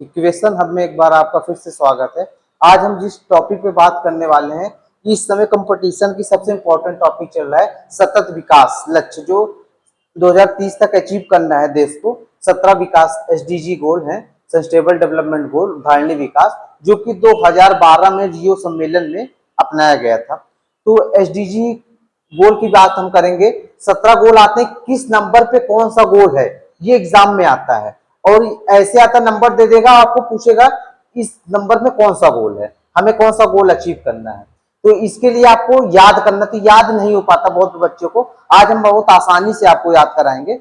Equation hub में एक बार आपका फिर से स्वागत है। आज हम जिस टॉपिक पे बात करने वाले हैं कि इस समय कंपटीशन की सबसे इम्पोर्टेंट टॉपिक चल रहा है सतत विकास लक्ष्य, जो 2030 तक अचीव करना है देश को। 17 विकास एसडीजी गोल हैं, सस्टेनेबल डेवलपमेंट गोल, धारणीय विकास, जो कि 2012 में रियो सम्मेलन में अपनाया गया था। तो एसडीजी गोल की बात हम करेंगे। 17 गोल आते हैं, किस नंबर पे कौन सा गोल है ये एग्जाम में आता है, और ऐसे आता नंबर दे देगा, आपको पूछेगा इस नंबर में कौन सा गोल है, हमें कौन सा गोल अचीव करना है। तो इसके लिए आपको याद करना, तो याद नहीं हो पाता बहुत बच्चों को। आज हम बहुत आसानी से आपको याद कराएंगे।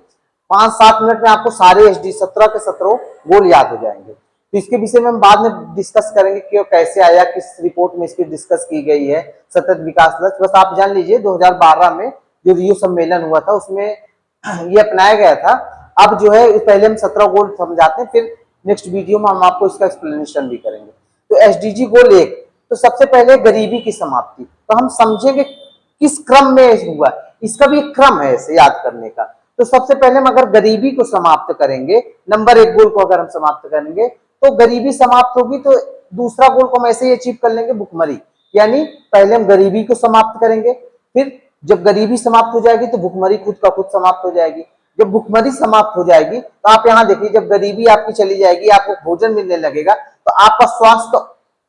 5-7 मिनट में आपको सारे एसडी 17 के 17 गोल याद हो जाएंगे। तो इसके विषय में हम बाद में डिस्कस करेंगे कि कैसे आया, किस रिपोर्ट में इसकी डिस्कस की गई है सतत विकास लक्ष्य। बस आप जान लीजिए 2012 में जो रियो सम्मेलन हुआ था उसमें ये अपनाया गया था। अब जो है पहले हम 17 गोल समझाते हैं, फिर नेक्स्ट वीडियो में हम आपको इसका एक्सप्लेनेशन भी करेंगे। तो एसडीजी गोल 1, तो सबसे पहले गरीबी की समाप्ति। तो हम समझेंगे किस क्रम में हुआ, इसका भी एक क्रम है इसे याद करने का। तो सबसे पहले हम अगर गरीबी को समाप्त करेंगे, नंबर 1 गोल को अगर हम समाप्त करेंगे तो गरीबी समाप्त होगी, तो दूसरा गोल को हम ऐसे ही अचीव कर लेंगे, भुखमरी। यानी पहले हम गरीबी को समाप्त करेंगे, फिर जब गरीबी समाप्त हो जाएगी तो भुखमरी खुद का खुद समाप्त हो जाएगी। जब भुखमरी समाप्त हो जाएगी तो आप यहाँ देखिए, जब गरीबी आपकी चली जाएगी, आपको भोजन मिलने लगेगा, तो आपका स्वास्थ्य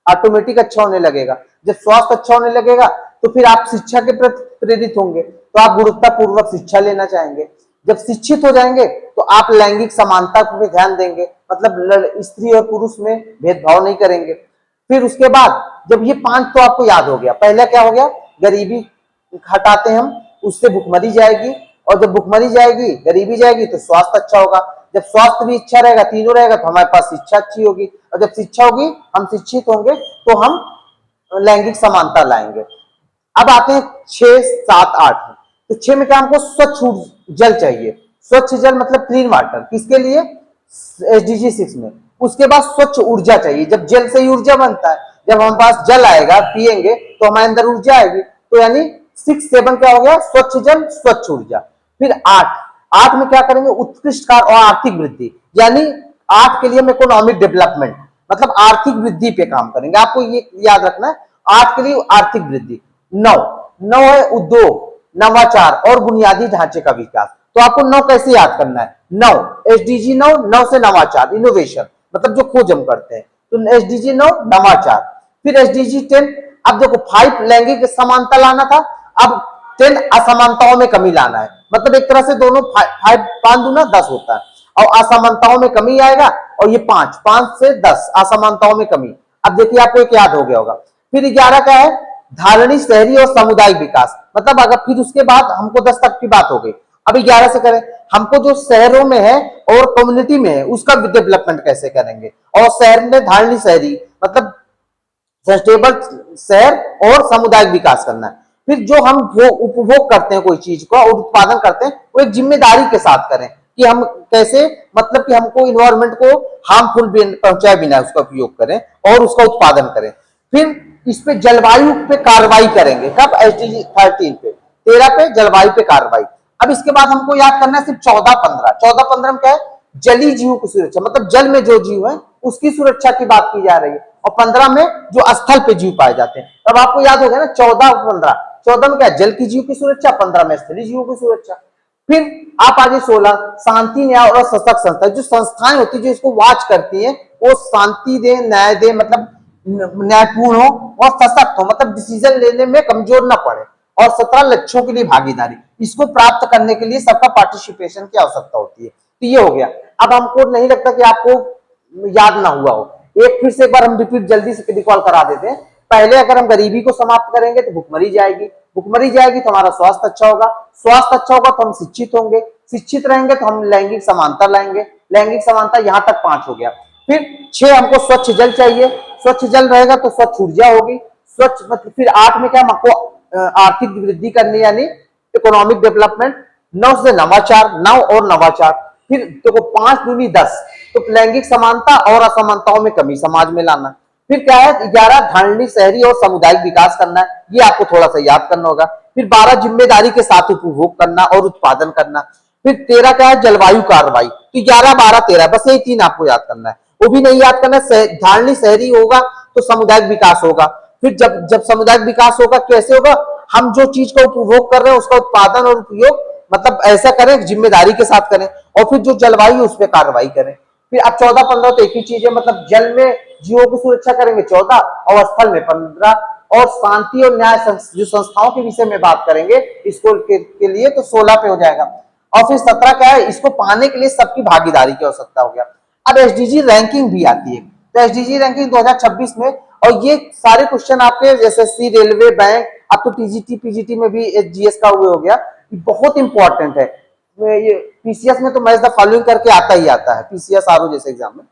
ऑटोमेटिक अच्छा होने लगेगा। जब स्वास्थ्य अच्छा होने लगेगा तो फिर आप शिक्षा के प्रति प्रेरित होंगे, तो आप गुणवत्तापूर्वक शिक्षा लेना चाहेंगे। जब शिक्षित हो जाएंगे तो आप लैंगिक समानता पे ध्यान देंगे, मतलब स्त्री और पुरुष में भेदभाव नहीं करेंगे। फिर उसके बाद जब ये 5 तो आपको याद हो गया, पहला क्या हो गया, गरीबी हटाते हम, उससे भुखमरी जाएगी, और जब भुखमरी जाएगी, गरीबी जाएगी, तो स्वास्थ्य अच्छा होगा। जब स्वास्थ्य भी अच्छा रहेगा, तीनों रहेगा, तो हमारे पास शिक्षा अच्छी होगी, और जब शिक्षा होगी, हम शिक्षित होंगे, तो हम लैंगिक समानता लाएंगे। अब आते हैं 6, 7, 8। तो 6 में क्या, हमको स्वच्छ जल चाहिए। स्वच्छ जल मतलब क्लीन वाटर, किसके लिए, एसडीजी 6 में। उसके बाद स्वच्छ ऊर्जा चाहिए, जब जल से ही ऊर्जा बनता है। जब हमारे पास जल आएगा, पिएंगे, तो हमारे अंदर ऊर्जा आएगी। तो यानी 6, 7 क्या हो गया, स्वच्छ जल, स्वच्छ ऊर्जा। फिर 8 में क्या करेंगे, उत्कृष्ट कार्य और आर्थिक वृद्धि। यानी 8 के लिए हम इकोनॉमिक डेवलपमेंट, मतलब आर्थिक वृद्धि पे काम करेंगे। आपको ये याद रखना है, 8 के लिए आर्थिक वृद्धि। 9 है उद्योग, नवाचार और बुनियादी ढांचे का विकास। तो आपको 9 कैसे याद करना है, 9 एसडीजी 9 से नवाचार, इनोवेशन, मतलब जो खोज हम करते हैं। तो एसडीजी 9 नवाचार। फिर एसडीजी 10, अब देखो 5 लैंगिक समानता लाना था, अब 10 असमानताओं में कमी लाना है। मतलब एक तरह से दोनों 5 दूना 10 होता है, और असमानताओं में कमी आएगा, और ये 5 से 10 असमानताओं में कमी। अब देखिए आपको एक याद हो गया होगा। फिर 11 का है धारणी शहरी और सामुदायिक विकास, मतलब अगर फिर उसके बाद हमको 10 तक की बात हो गई। अब 11 से करें, हमको जो शहरों में है और कम्युनिटी में है उसका डेवलपमेंट कैसे करेंगे, और शहर में धारणी शहरी मतलब सस्टेनेबल शहर और सामुदायिक विकास करना है। फिर जो हम उपभोग करते हैं कोई चीज को और उत्पादन करते हैं, वो एक जिम्मेदारी के साथ करें कि हम कैसे, मतलब कि हमको इन्वायरमेंट को हार्मफुल पहुंचाए बिना उसका उपयोग करें और उसका उत्पादन करें। फिर इस पे जलवायु पे कार्रवाई करेंगे, कब, एसडीजी 13 पे, 13 पे जलवायु पे कार्रवाई। अब इसके बाद हमको याद करना है सिर्फ 14-15। 14-15 में क्या है, जलीय जीवों की सुरक्षा, मतलब जल में जो जीव है उसकी सुरक्षा की बात की जा रही है, और 15 में जो स्थल पे जीव पाए जाते हैं। तब आपको याद हो गया ना 14-15। 14 में क्या, जल की जीव की सुरक्षा, 15 में स्थलीय जीवों की सुरक्षा। फिर आप आगे 16, शांति, न्याय और सशक्त संस्था। जो संस्थाएं होती है जो इसको वॉच करती है, वो शांति दे, न्याय दे, मतलब न्यायपूर्ण हो और सशक्त हो, मतलब डिसीजन लेने में कमजोर ना पड़े। और 17 लक्ष्यों के लिए भागीदारी, इसको प्राप्त करने के लिए सबका पार्टिसिपेशन की आवश्यकता होती है। तो ये हो गया। अब हमको नहीं लगता कि आपको याद ना हुआ हो, फिर से एक बार हम रिपीट जल्दी से रिकॉल करा देते हैं। पहले अगर हम गरीबी को समाप्त करेंगे तो भुखमरी जाएगी, भुखमरी जाएगी तो हमारा स्वास्थ्य अच्छा होगा, स्वास्थ्य अच्छा होगा तो हम शिक्षित होंगे, शिक्षित रहेंगे तो हम लैंगिक समानता लाएंगे, लैंगिक समानता यहाँ तक 5 हो गया। फिर 6 हमको स्वच्छ जल चाहिए, स्वच्छ जल रहेगा तो स्वच्छ ऊर्जा होगी, स्वच्छ मतलब। फिर 8 में क्या, हमको आर्थिक वृद्धि करनी, यानी इकोनॉमिक डेवलपमेंट। 9 से नवाचार, 9 और नवाचार। फिर देखो 5 दूनी 10, तो लैंगिक समानता और असमानताओं में कमी समाज में लाना। फिर क्या है, 11 धारणी शहरी और सामुदायिक विकास करना है, ये आपको थोड़ा सा याद करना होगा। फिर 12 जिम्मेदारी के साथ उपभोग करना और उत्पादन करना। फिर 13 क्या है, जलवायु कार्रवाई। तो 11, 12, 13, बस यही 3 आपको याद करना है। वो भी नहीं याद करना। धारणली शहरी होगा तो सामुदायिक विकास होगा। फिर जब जब सामुदायिक विकास होगा कैसे होगा, हम जो चीज का उपभोग कर रहे हैं उसका उत्पादन और उपयोग मतलब ऐसा करें जिम्मेदारी के साथ करें, और फिर जो जलवायु उस पर कार्रवाई करें। फिर अब 14-15 तो एक ही चीज है, मतलब जल में जीवों की सुरक्षा करेंगे 14 और स्थल में 15, और शांति और न्याय जो संस्थाओं के विषय में बात करेंगे इसको के लिए तो 16 पे हो जाएगा। और फिर 17 क्या है, इसको पाने के लिए सबकी भागीदारी की आवश्यकता हो गया। अब एसडीजी रैंकिंग भी आती है, तो एसडीजी रैंकिंग 2026 में, और ये सारे क्वेश्चन आपके एसएससी, रेलवे, बैंक, अब तो टीजीटी पीजीटी में भी जीएस का हुए हो गया, बहुत इंपॉर्टेंट है। ये पीसीएस में तो मैच द फॉलोइंग करके आता ही आता है, पीसीएस आरओ जैसे एग्जाम में।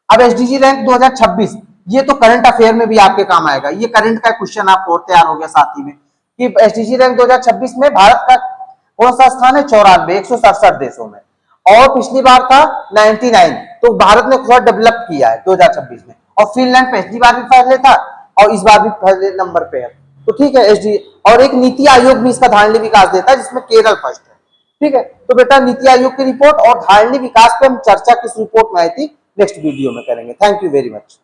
अब एसडीजी रैंक 2026 ये तो करंट अफेयर में भी आपके काम आएगा, ये करंट का क्वेश्चन आपको तैयार हो गया साथ ही में कि एसडीजी रैंक 2026 में भारत का कौन सा स्थान है, 94, 167 देशों में, और पिछली बार था 99, तो भारत ने थोड़ा डेवलप किया है 2026 में, और फिनलैंड पिछली बार भी पहले था और इस बार भी पहले नंबर पे है। तो ठीक है एसडी, और एक नीति आयोग भी इसका धारणली विकास देता है जिसमें केरल फर्स्ट है। ठीक है, तो बेटा नीति आयोग की रिपोर्ट और धारणली विकास पे हम चर्चा किस रिपोर्ट में आई थी नेक्स्ट वीडियो में करेंगे। Thank you very much.